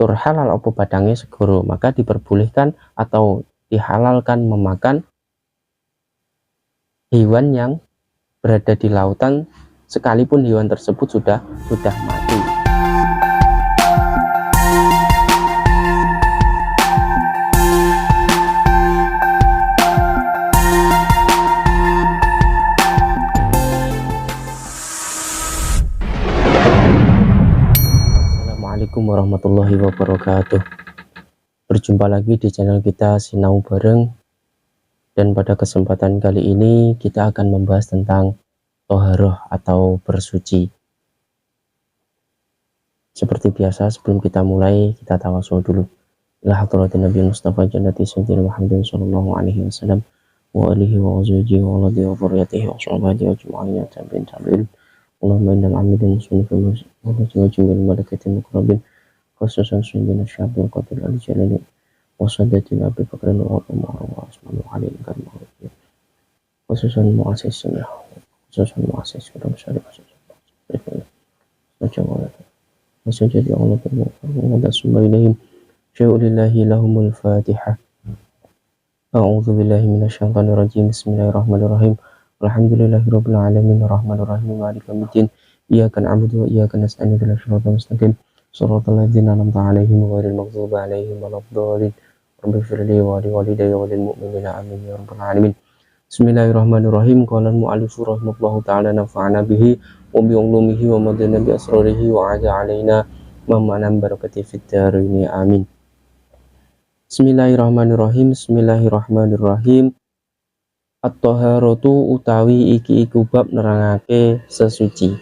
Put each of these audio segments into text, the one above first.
tur halal opo badange segoro, maka diperbolehkan atau dihalalkan memakan hewan yang berada di lautan sekalipun hewan tersebut sudah mati. Assalamualaikum warahmatullahi wabarakatuh. Berjumpa lagi di channel kita Sinau Bareng, dan pada kesempatan kali ini kita akan membahas tentang toharoh atau bersuci. Seperti biasa, sebelum kita mulai, kita tawasul dulu. Ila hadratin Nabi Mustafa Jannati Sayyidina Muhammadin sallallahu alaihi wasallam wa alihi wa azwajihi wa aladihi wa dhurriyyatihi wa sahbihi ajma'in tabi'in tabi'in. Allahumma innal amidin sunnah wa jumil malakatin mukrabin khususan Sayyidina Syabul Qadir al-Jalali wa sadatin Abi Bakrin wa Umar wa Usman wa Ali al-Karmah khususan muassis sunnah khususan muassis sunnah syarif khususan jadi Allah wa tasma ilaihim syaulillahi lahumul fatihah. A'udzu billahi minasyaitonir rajim. Bismillahirrahmanirrahim. Alhamdulillahirabbil alamin arrahmanir rahim maliki yaumiddin. Iyyaka na'budu wa iyyaka nasta'in ihdinas siratal mustaqim siratal ladzina an'amta 'alaihim ghairil maghdubi 'alaihim waladdallin. Rabbighfir li wa li walidayya wa lil mu'minina amin ya rabbal alamin. Bismillahirrahmanirrahim. Qala al-mu'allifu rahimahullahu ta'ala nafa'ana bihi wa bi ulumihi wa madana bi asrarihi wa 'ada 'alaina mamman barakati fid dharain amin. Bismillahirrahmanirrahim. Bismillahirrahmanirrahim. At-taharatu utawi iki iku bab nerangake sesuci.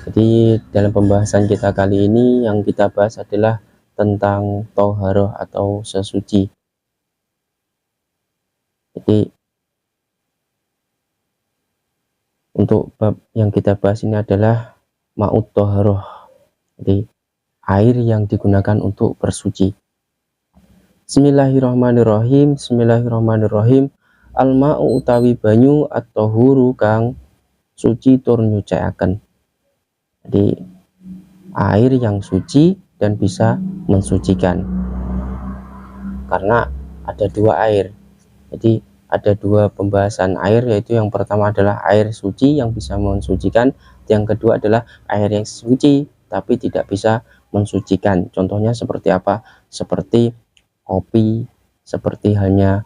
Jadi dalam pembahasan kita kali ini yang kita bahas adalah tentang toharoh atau sesuci. Jadi untuk bab yang kita bahas ini adalah ma'ut toharoh. Jadi air yang digunakan untuk bersuci. Bismillahirrahmanirrahim. Bismillahirrahmanirrahim. Al-ma'u utawi banyu at-tahuru kang suci tur nyucikaken. Jadi air yang suci dan bisa mensucikan. Karena ada dua air. Jadi ada dua pembahasan air, yaitu yang pertama adalah air suci yang bisa mensucikan, yang kedua adalah air yang suci tapi tidak bisa mensucikan. Contohnya seperti apa? Seperti kopi, seperti halnya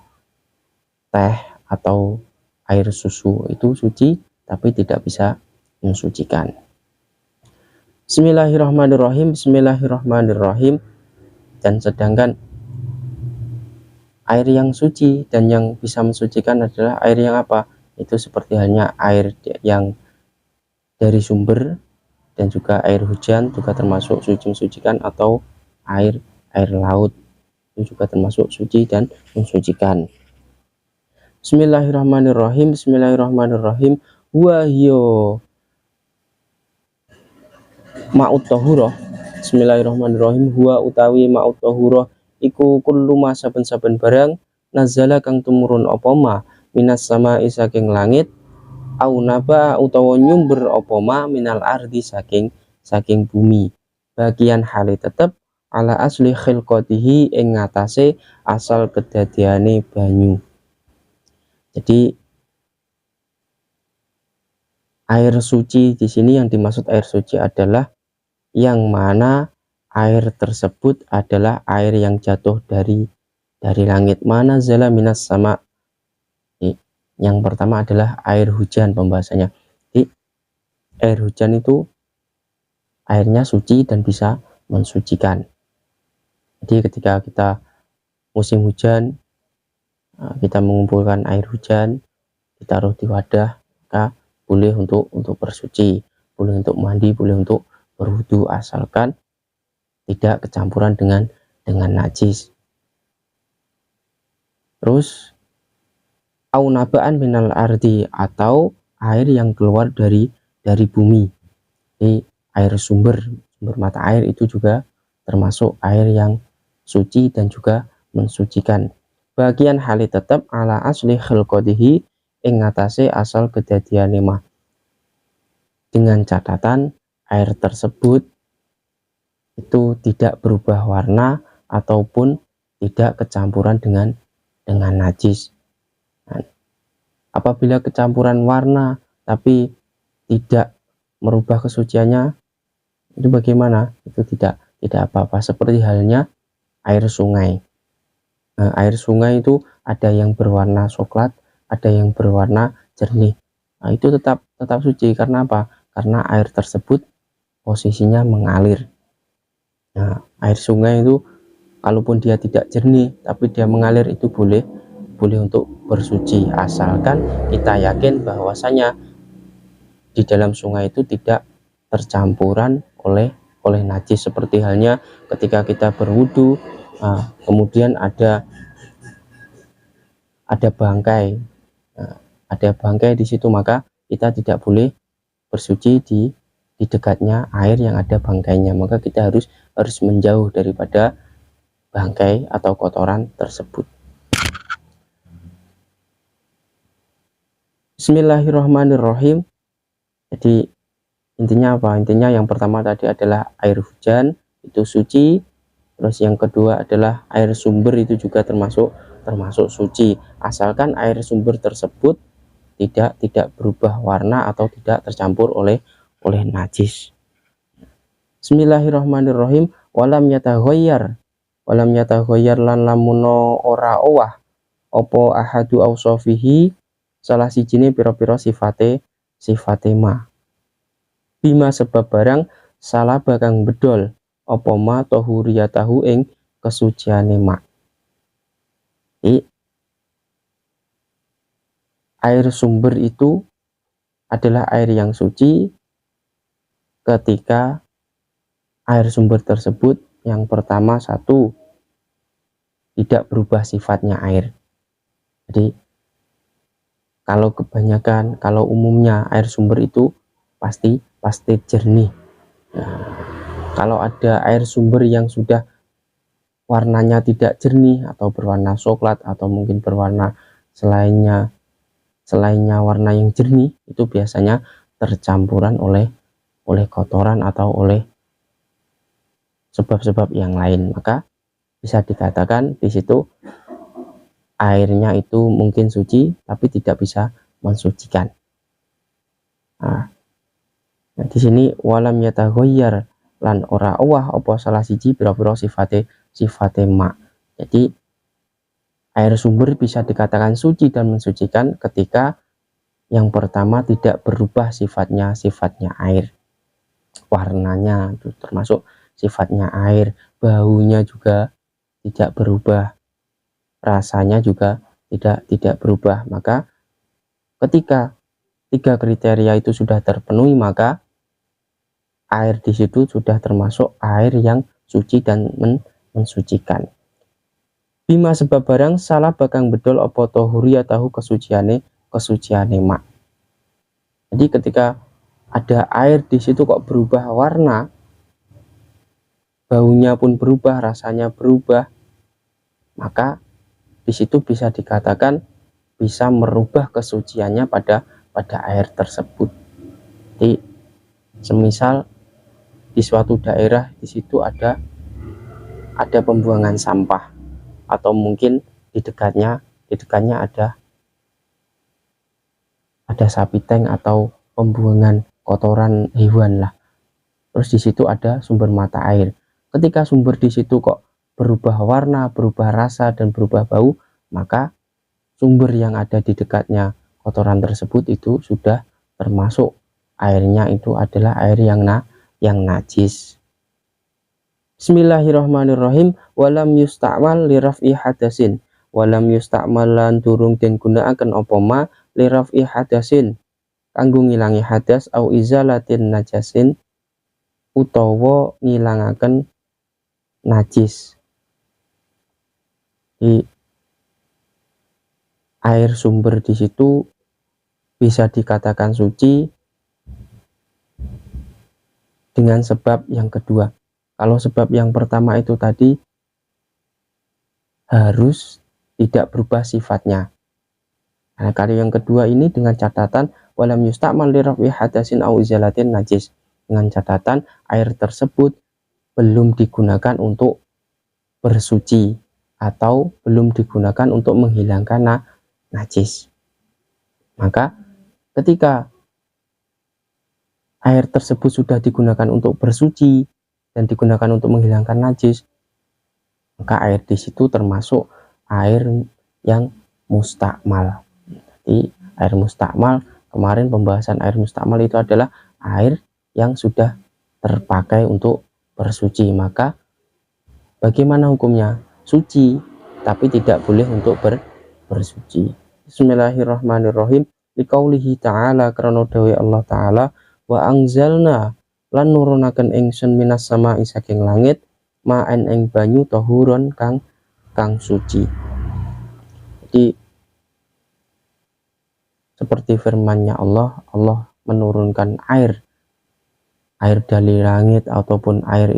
teh atau air susu, itu suci tapi tidak bisa mensucikan. Bismillahirrahmanirrahim. Bismillahirrahmanirrahim. Dan sedangkan air yang suci dan yang bisa mensucikan adalah air yang apa? Itu seperti halnya air yang dari sumber dan juga air hujan juga termasuk suci mensucikan, atau air laut itu juga termasuk suci dan mensucikan. Bismillahirrahmanirrahim. Bismillahirrahmanirrahim. Wahyo ma'ut tahurah. Bismillahirrahmanirrahim. Huwa utawi ma'ut tahurah iku kullu ma saben-saben barang nazala kang tumurun apa ma minas sama'i saking langit, au naba utawa nyumber apa ma minal ardi saking bumi, bagian hale tetep ala asli khilqatihi ing ngatasé asal kedadiane banyu. Jadi air suci di sini, yang dimaksud air suci adalah yang mana air tersebut adalah air yang jatuh dari langit. Mana zala minas sama. Yang pertama adalah air hujan pembahasannya. Jadi air hujan itu airnya suci dan bisa mensucikan. Jadi ketika kita musim hujan, kita mengumpulkan air hujan, ditaruh di wadah, maka boleh untuk bersuci, boleh untuk mandi, boleh untuk berwudu, asalkan tidak kecampuran dengan najis. Terus au nabaan minal ardi, atau air yang keluar dari bumi. Jadi air sumber mata air itu juga termasuk air yang suci dan juga mensucikan. Bagian hali tetap ala asli khilqatihi ing ngatasé asal kedadiane mah, dengan catatan air tersebut itu tidak berubah warna ataupun tidak kecampuran dengan najis. Nah, apabila kecampuran warna tapi tidak merubah kesuciannya, itu bagaimana? Itu tidak apa-apa, seperti halnya air sungai. Nah, air sungai itu ada yang berwarna coklat, ada yang berwarna jernih. Nah, itu tetap suci. Karena apa? Karena air tersebut posisinya mengalir. Nah, air sungai itu kalaupun dia tidak jernih tapi dia mengalir, itu boleh untuk bersuci, asalkan kita yakin bahwasanya di dalam sungai itu tidak tercampuran oleh najis. Seperti halnya ketika kita berwudu, kemudian ada bangkai, ada bangkai di situ, maka kita tidak boleh bersuci di dekatnya air yang ada bangkainya. Maka kita harus menjauh daripada bangkai atau kotoran tersebut. Bismillahirrahmanirrahim. Jadi intinya apa? Intinya yang pertama tadi adalah air hujan itu suci. Terus yang kedua adalah air sumber itu juga termasuk suci, asalkan air sumber tersebut tidak berubah warna atau tidak tercampur oleh najis. Bismillahirrahmanirrahim. Walam yataghayyar lan lamuno ora owah opo ahadu ausofihi salah sijine pira-pira sifate ma. Bima sebab barang salah bakang bedol opo ma tohuriyatahu ing kesuciane ma. Jadi, air sumber itu adalah air yang suci ketika air sumber tersebut yang pertama, satu, tidak berubah sifatnya air. Jadi kalau kebanyakan, kalau umumnya air sumber itu pasti jernih. Nah, kalau ada air sumber yang sudah warnanya tidak jernih atau berwarna coklat atau mungkin berwarna selainnya warna yang jernih, itu biasanya tercampuran oleh kotoran atau oleh sebab-sebab yang lain. Maka bisa dikatakan di situ airnya itu mungkin suci tapi tidak bisa mensucikan. Nah, di sini walam yataghayyar lan ora owah apa salah siji pira-pira sifate ma. Jadi air sumber bisa dikatakan suci dan mensucikan ketika yang pertama tidak berubah sifatnya air. Warnanya itu termasuk sifatnya air, baunya juga tidak berubah, rasanya juga tidak berubah. Maka ketika 3 kriteria itu sudah terpenuhi, maka air di situ sudah termasuk air yang suci dan mensucikan. Bima sebab barang salah bakang bedol opo tohuri tahu kesuciane mak. Jadi ketika ada air di situ kok berubah warna, baunya pun berubah, rasanya berubah, maka di situ bisa dikatakan bisa merubah kesuciannya pada air tersebut. Jadi semisal di suatu daerah di situ ada pembuangan sampah, atau mungkin di dekatnya ada sapi tank atau pembuangan kotoran hewan lah. Terus di situ ada sumber mata air. Ketika sumber di situ kok berubah warna, berubah rasa dan berubah bau, maka sumber yang ada di dekatnya kotoran tersebut itu sudah termasuk airnya itu adalah air yang najis. Bismillahirrahmanirrahim. Walam yusta'mal liraf'i hadasin. Walam yusta'mal lan durung den gunakaken apa ma liraf'i hadasin kanggo ngilangi hadas au izalatin najasin utawa ngilangaken najis. Di air sumber di situ bisa dikatakan suci dengan sebab yang kedua. Kalau sebab yang pertama itu tadi harus tidak berubah sifatnya. Nah, kalau yang kedua ini dengan catatan walam yusta'mal li raf'i hadasin au izalatin najis, dengan catatan air tersebut belum digunakan untuk bersuci atau belum digunakan untuk menghilangkan najis. Maka ketika air tersebut sudah digunakan untuk bersuci dan digunakan untuk menghilangkan najis, maka air di situ termasuk air yang mustakmal. Jadi air mustakmal, kemarin pembahasan air mustakmal itu adalah air yang sudah terpakai untuk bersuci. Maka bagaimana hukumnya? Suci, tapi tidak boleh untuk bersuci. Bismillahirrahmanirrahim. Liqaulihi ta'ala, karena dawuh Allah ta'ala, wa angzalna lan nurunaken ingsun minas sama'i saking langit ma'en ing banyu tahuron kang suci. Jadi seperti firman-Nya Allah menurunkan air dari langit ataupun air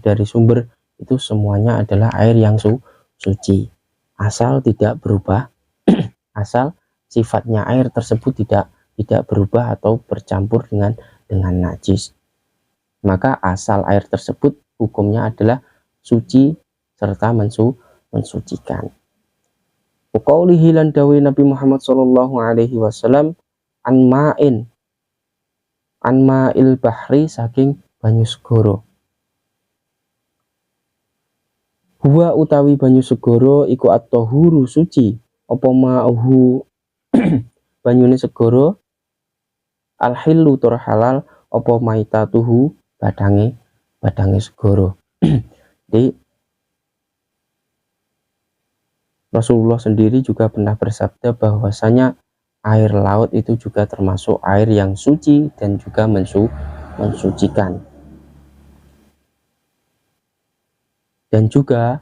dari sumber, itu semuanya adalah air yang suci, asal tidak berubah asal sifatnya air tersebut tidak berubah atau bercampur dengan najis. Maka asal air tersebut hukumnya adalah suci serta mensucikan. Qaulihi lan dawuh Nabi Muhammad sallallahu alaihi wasallam, an ma'il bahri, saking banyu segara. Huwa utawi banyu segara iku at-tahuru suci, apa ma'uhu banyune segara, al-hillu tur halal, apa maitatuhu badange segara. Jadi Rasulullah sendiri juga pernah bersabda bahwasanya air laut itu juga termasuk air yang suci dan juga mensucikan. Dan juga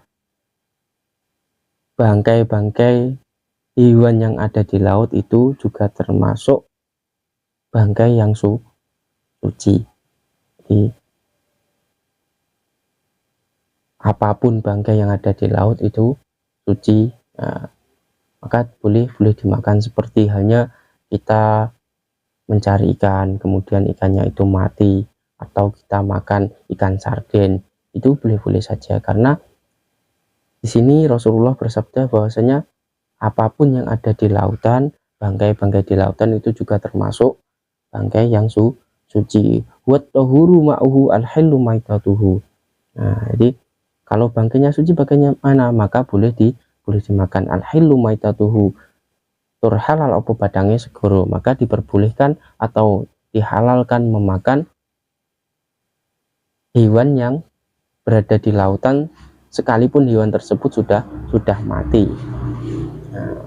bangkai-bangkai hewan yang ada di laut itu juga termasuk bangkai yang suci. Jadi apapun bangkai yang ada di laut itu suci. Maka boleh dimakan, seperti halnya kita mencari ikan kemudian ikannya itu mati, atau kita makan ikan sarden, itu boleh saja, karena di sini Rasulullah bersabda bahwasanya apapun yang ada di lautan, bangkai-bangkai di lautan itu juga termasuk bangkai yang suci. Wat tahuru ma'uhu al-hillu maitatuhu. Nah, jadi kalau bangkainya suci, bangkainya mana, maka boleh dimakan. Al-hillu maitatuhu, tur halal apa badange segara, maka diperbolehkan atau dihalalkan memakan hewan yang berada di lautan sekalipun hewan tersebut sudah mati.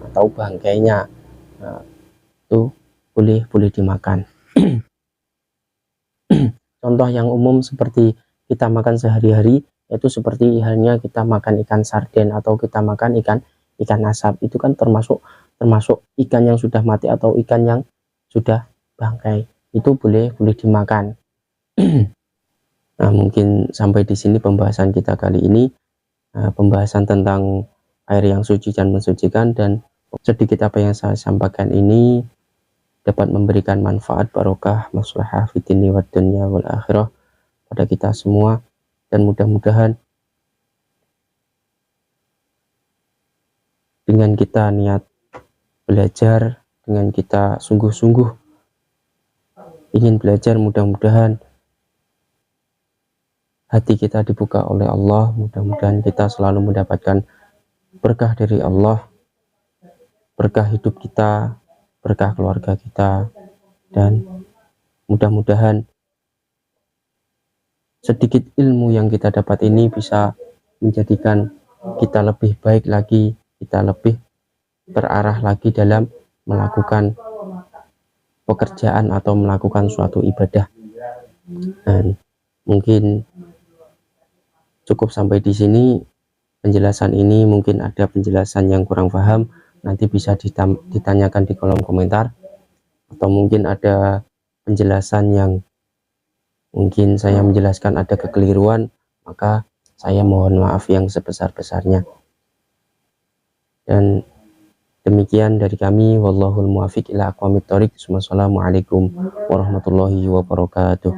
Atau bangkainya itu boleh dimakan. Contoh yang umum seperti kita makan sehari-hari, yaitu seperti halnya kita makan ikan sarden atau kita makan ikan asap, itu kan termasuk ikan yang sudah mati atau ikan yang sudah bangkai, itu boleh dimakan. Nah, mungkin sampai di sini pembahasan kita kali ini, pembahasan tentang air yang suci dan mensucikan, dan sedikit apa yang saya sampaikan ini dapat memberikan manfaat, barokah, maslahah fitini wad dunya wal akhirah pada kita semua, dan mudah-mudahan dengan kita niat belajar, dengan kita sungguh-sungguh ingin belajar, mudah-mudahan hati kita dibuka oleh Allah, mudah-mudahan kita selalu mendapatkan berkah dari Allah, berkah hidup kita, berkah keluarga kita, dan mudah-mudahan sedikit ilmu yang kita dapat ini bisa menjadikan kita lebih baik lagi, kita lebih terarah lagi dalam melakukan pekerjaan atau melakukan suatu ibadah. Dan mungkin cukup sampai di sini penjelasan ini. Mungkin ada penjelasan yang kurang paham, nanti bisa ditanyakan di kolom komentar, atau mungkin ada penjelasan yang mungkin saya menjelaskan ada kekeliruan, maka saya mohon maaf yang sebesar-besarnya. Dan demikian dari kami, wallahul muwaffiq ila aqwamit thoriq. Wassalamualaikum warahmatullahi wabarakatuh.